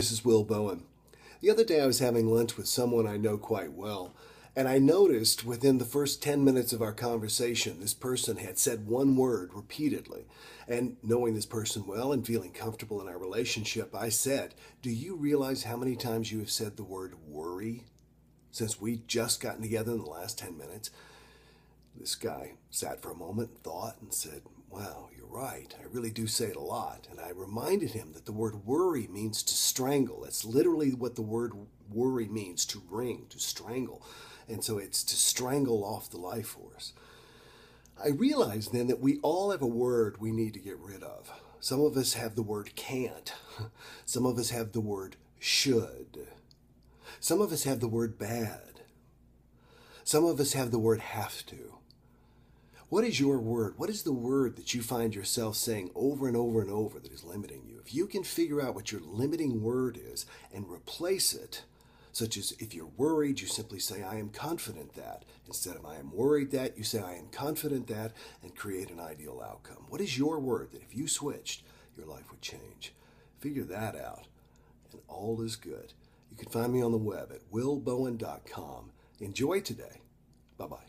this is Will Bowen. The other day I was having lunch with someone I know quite well, and I noticed within the first 10 minutes of our conversation, this person had said one word repeatedly. And knowing this person well and feeling comfortable in our relationship, I said, "Do you realize how many times you have said the word worry since we just gotten together in the last 10 minutes?" This guy sat for a moment, thought, and said, "Wow, you're right. I really do say it a lot." And I reminded him that the word worry means to strangle. That's literally what the word worry means, to wring, to strangle. And so it's to strangle off the life force. I realized then that we all have a word we need to get rid of. Some of us have the word can't. Some of us have the word should. Some of us have the word bad. Some of us have the word have to. What is your word? What is the word that you find yourself saying over and over and over that is limiting you? If you can figure out what your limiting word is and replace it, such as if you're worried, you simply say, "I am confident that." Instead of "I am worried that," you say, "I am confident that," and create an ideal outcome. What is your word that if you switched, your life would change? Figure that out, and all is good. You can find me on the web at willbowen.com. Enjoy today. Bye-bye.